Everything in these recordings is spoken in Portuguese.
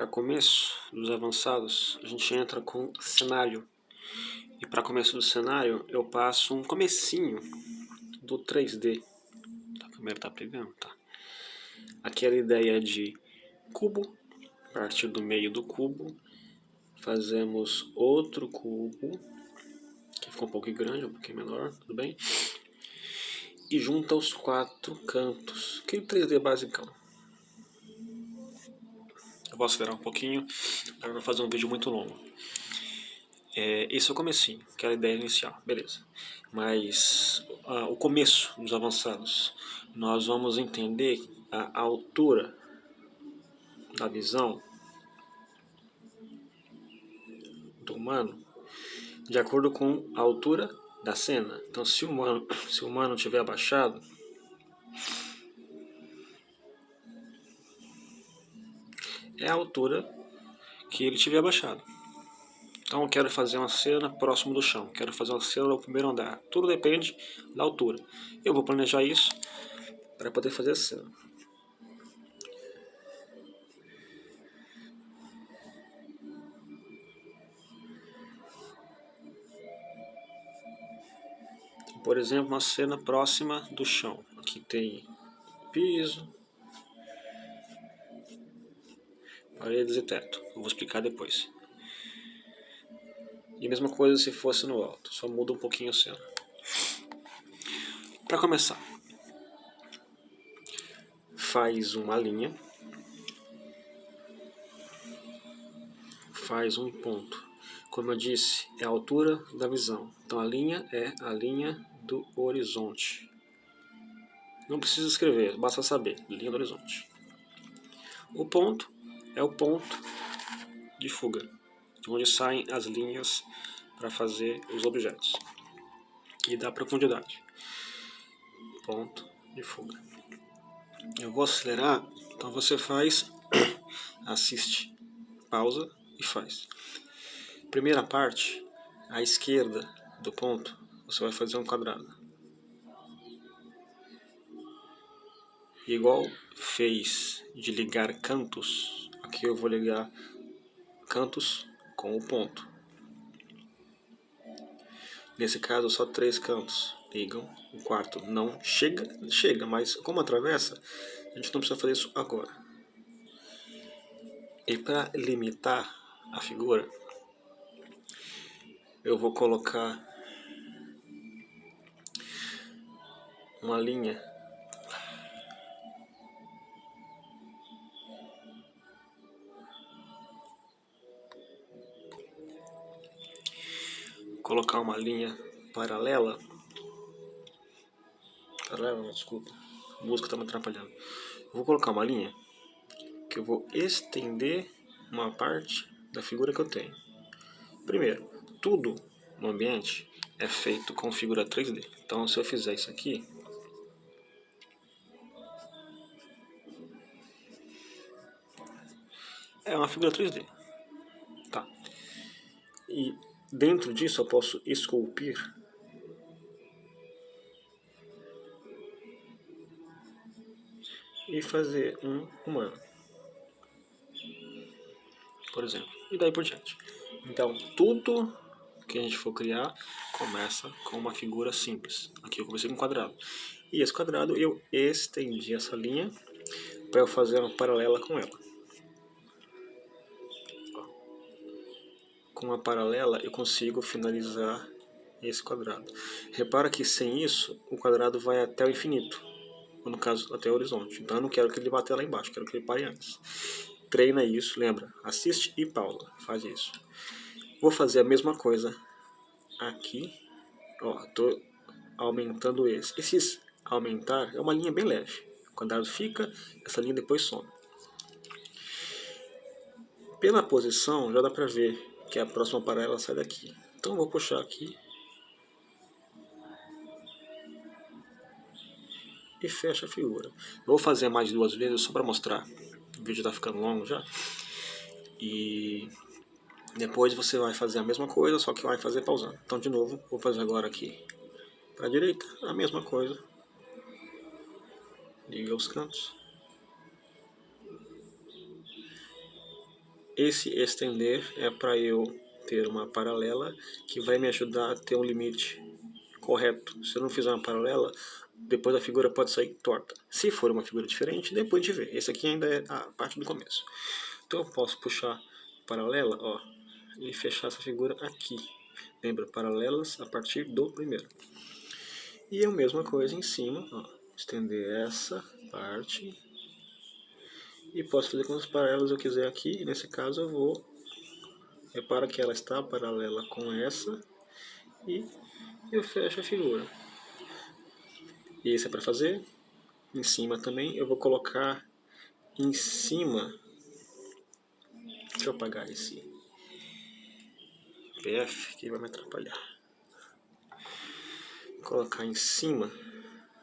Para começo dos avançados, a gente entra com cenário. E para começo do cenário, eu passo um comecinho do 3D. A câmera tá pegando, tá? Aquela ideia de cubo, a partir do meio do cubo, fazemos outro cubo, que ficou um pouco grande, um pouquinho menor, tudo bem? E junta os 4 cantos, aquele 3D basicão. Eu vou acelerar um pouquinho para não fazer um vídeo muito longo. Esse é o comecinho, que é a ideia inicial, beleza. Mas o começo dos avançados, nós vamos entender a altura da visão do humano de acordo com a altura da cena. Então, se o humano estiver abaixado, é a altura que ele estiver abaixado. Então eu quero fazer uma cena próximo do chão, quero fazer uma cena no primeiro andar. Tudo depende da altura. Eu vou planejar isso para poder fazer a cena. Por exemplo, uma cena próxima do chão. Aqui tem piso, paredes e teto. Eu vou explicar depois. E a mesma coisa se fosse no alto, só muda um pouquinho a cena. Para começar, faz uma linha, faz um ponto. Como eu disse, é a altura da visão. Então a linha é a linha do horizonte. Não precisa escrever, basta saber, linha do horizonte. O ponto é o ponto de fuga, onde saem as linhas para fazer os objetos. E dá profundidade. Ponto de fuga. Eu vou acelerar, então você faz, assiste, pausa e faz. Primeira parte, à esquerda do ponto, você vai fazer um quadrado. Igual fez de ligar cantos, aqui eu vou ligar cantos com o ponto. Nesse caso, só 3 cantos ligam, o quarto não chega, mas como atravessa, a gente não precisa fazer isso agora. E para limitar a figura, eu vou colocar uma linha paralela. Desculpa, a música está me atrapalhando. Eu vou colocar uma linha que eu vou estender uma parte da figura que eu tenho. Primeiro, tudo no ambiente é feito com figura 3D. Então, se eu fizer isso aqui, é uma figura 3D. Tá. E dentro disso eu posso esculpir e fazer um humano, por exemplo, e daí por diante. Então, tudo que a gente for criar começa com uma figura simples. Aqui eu comecei com um quadrado. E esse quadrado eu estendi essa linha para eu fazer uma paralela com ela. Com a paralela eu consigo finalizar esse quadrado. Repara que sem isso o quadrado vai até o infinito, ou no caso até o horizonte. Então eu não quero que ele bata lá embaixo, quero que ele pare antes. Treina isso, lembra? Assiste e pausa, faz isso. Vou fazer a mesma coisa aqui. Ó, tô aumentando esse. Esse aumentar é uma linha bem leve. O quadrado fica, essa linha depois some. Pela posição já dá pra ver que a próxima paralela sai daqui. Então eu vou puxar aqui e fecha a figura. Vou fazer mais 2 vezes só para mostrar. O vídeo está ficando longo já. E depois você vai fazer a mesma coisa, só que vai fazer pausando. Então de novo, vou fazer agora aqui para a direita, a mesma coisa. Liga os cantos. Esse estender é para eu ter uma paralela que vai me ajudar a ter um limite correto. Se eu não fizer uma paralela, depois a figura pode sair torta. Se for uma figura diferente, depois de ver. Esse aqui ainda é a parte do começo. Então eu posso puxar paralela, ó, e fechar essa figura aqui. Lembra, paralelas a partir do primeiro. E a mesma coisa em cima, ó, estender essa parte. E posso fazer quantas paralelas eu quiser aqui. Nesse caso eu vou, repara que ela está paralela com essa. E eu fecho a figura. E isso é para fazer. Em cima também eu vou colocar em cima. Deixa eu apagar esse PF que vai me atrapalhar. Vou colocar em cima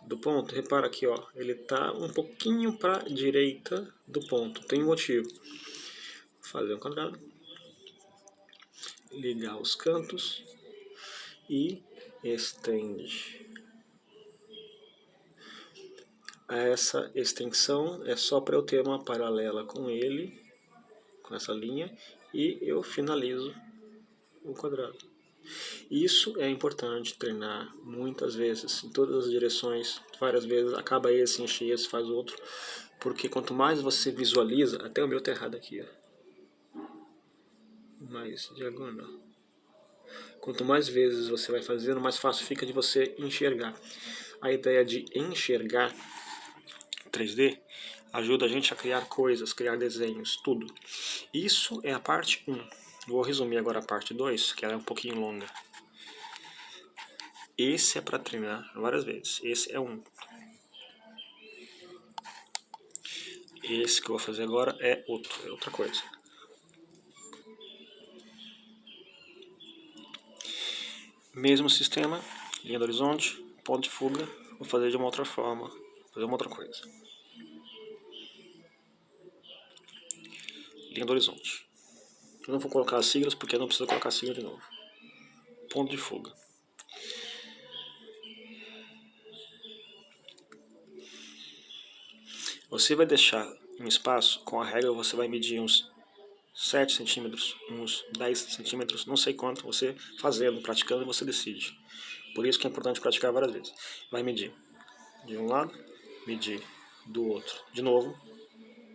do ponto. Repara aqui, ó, ele está um pouquinho para a direita do ponto. Tem um motivo. Vou fazer um quadrado, ligar os cantos e estende. Essa extensão é só para eu ter uma paralela com ele, com essa linha, e eu finalizo o quadrado. Isso é importante treinar muitas vezes, em todas as direções, várias vezes, acaba esse, enche esse, faz outro, porque quanto mais você visualiza, até o meu tá errado aqui, ó, mais diagonal. Quanto mais vezes você vai fazendo, mais fácil fica de você enxergar. A ideia de enxergar 3D ajuda a gente a criar coisas, criar desenhos, tudo. Isso é a parte 1. Vou resumir agora a parte 2, que ela é um pouquinho longa. Esse é para treinar várias vezes. Esse é um. Esse que eu vou fazer agora é outro, é outra coisa. Mesmo sistema, linha do horizonte, ponto de fuga, vou fazer de uma outra forma, fazer uma outra coisa. Linha do horizonte. Eu não vou colocar as siglas porque eu não preciso colocar a sigla de novo. Ponto de fuga. Você vai deixar um espaço, com a régua você vai medir uns 7 centímetros, uns 10 centímetros, não sei quanto, você fazendo, praticando, você decide. Por isso que é importante praticar várias vezes. Vai medir de um lado, medir do outro. De novo,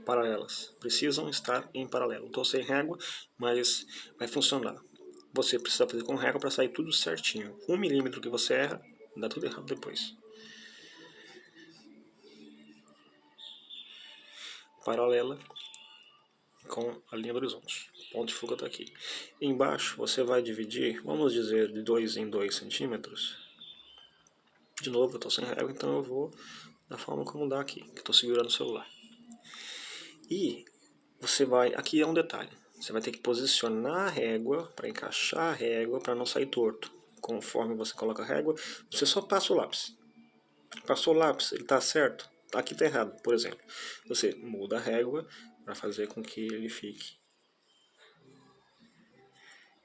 paralelas. Precisam estar em paralelo. Estou sem régua, mas vai funcionar. Você precisa fazer com régua para sair tudo certinho. 1 milímetro que você erra, dá tudo errado depois. Paralela com a linha do horizonte. O ponto de fuga está aqui. Embaixo você vai dividir, vamos dizer, de 2 em 2 centímetros. De novo, eu estou sem régua, então eu vou da forma como dá aqui, que estou segurando o celular. E você vai, aqui é um detalhe, você vai ter que posicionar a régua para encaixar a régua para não sair torto. Conforme você coloca a régua, você só passa o lápis. Passou o lápis, ele está certo? Aqui está errado, por exemplo. Você muda a régua para fazer com que ele fique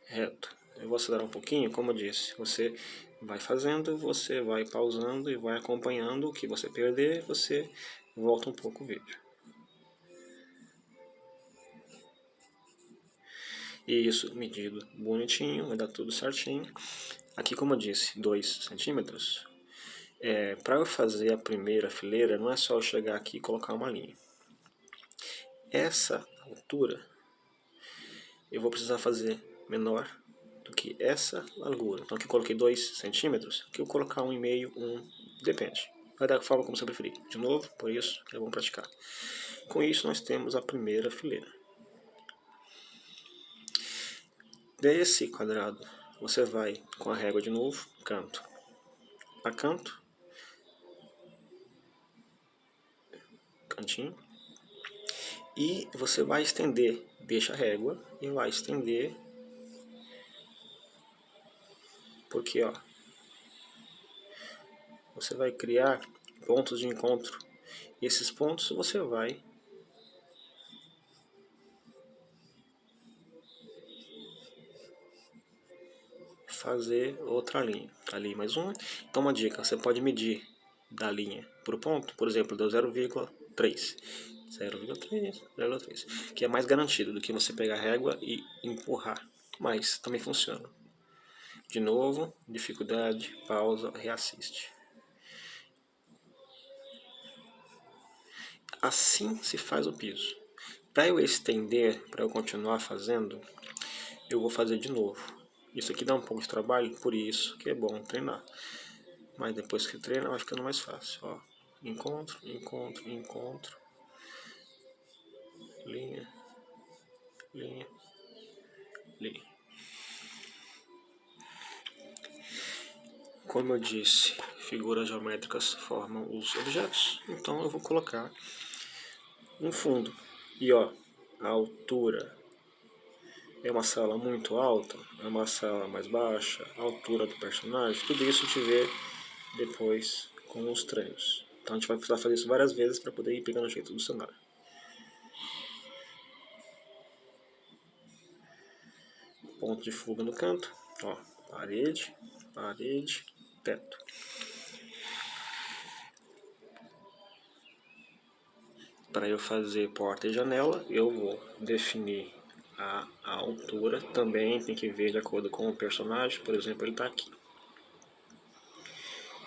reto. Eu vou acelerar um pouquinho, como eu disse. Você vai fazendo, você vai pausando e vai acompanhando. O que você perder, você volta um pouco o vídeo. E isso medido bonitinho, vai dar tudo certinho. Aqui, como eu disse, 2 centímetros. Para eu fazer a primeira fileira, não é só eu chegar aqui e colocar uma linha. Essa altura eu vou precisar fazer menor do que essa largura. Então aqui eu coloquei 2 centímetros, aqui eu vou colocar 1,5, depende. Vai da forma como você preferir. De novo, por isso é bom praticar. Com isso nós temos a primeira fileira. Desse quadrado, você vai com a régua de novo, canto a canto, cantinho, e você vai estender, deixa a régua e vai estender, porque ó, você vai criar pontos de encontro, e esses pontos você vai fazer outra linha, ali mais uma. Então uma dica, você pode medir da linha para o ponto, por exemplo, deu 0,3. 0,3, 0,3, que é mais garantido do que você pegar a régua e empurrar, mas também funciona. De novo, dificuldade, pausa, reassiste. Assim se faz o piso. Para eu estender, para eu continuar fazendo, eu vou fazer de novo. Isso aqui dá um pouco de trabalho, por isso que é bom treinar. Mas depois que treina, vai ficando mais fácil. Ó, encontro, encontro, encontro. Linha, linha, linha. Como eu disse, figuras geométricas formam os objetos. Então eu vou colocar um fundo. E ó, a altura é uma sala muito alta, é uma sala mais baixa, a altura do personagem, tudo isso a gente vê depois com os treinos. Então a gente vai precisar fazer isso várias vezes para poder ir pegando o jeito do cenário. Ponto de fuga no canto, ó, parede, parede, teto. Para eu fazer porta e janela, eu vou definir a altura. Também tem que ver de acordo com o personagem. Por exemplo, ele está aqui.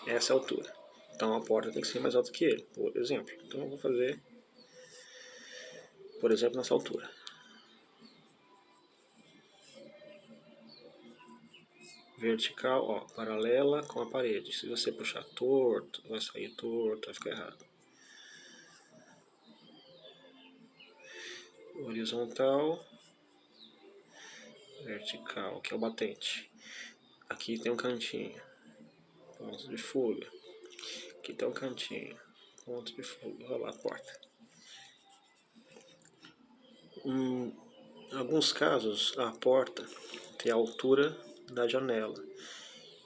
Essa é a altura. Então a porta tem que ser mais alta que ele, por exemplo. Então eu vou fazer, por exemplo, nessa altura. Vertical, ó, paralela com a parede. Se você puxar torto, vai sair torto, vai ficar errado. Horizontal, vertical, que é o batente. Aqui tem um cantinho, ponto de fuga. Aqui tem um cantinho, ponto de fuga. Olha lá a porta. Em alguns casos, a porta tem a altura da janela.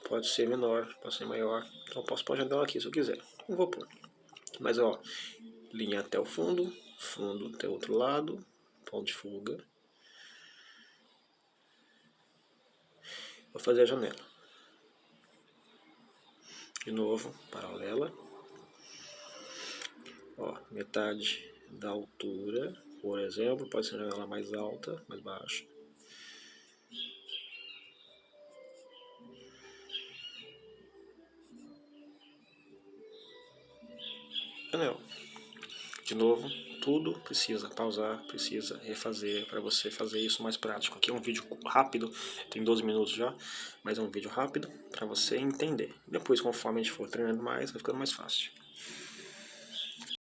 Pode ser menor, pode ser maior. Então eu posso pôr a janela aqui se eu quiser. Não vou pôr. Mas ó, linha até o fundo, fundo até o outro lado, ponto de fuga. Vou fazer a janela. De novo, paralela. Ó, metade da altura, por exemplo, pode ser a janela mais alta, mais baixa. Anel. De novo, tudo precisa pausar, precisa refazer para você fazer isso mais prático. Aqui é um vídeo rápido, tem 12 minutos já, mas é um vídeo rápido para você entender. Depois, conforme a gente for treinando mais, vai ficando mais fácil.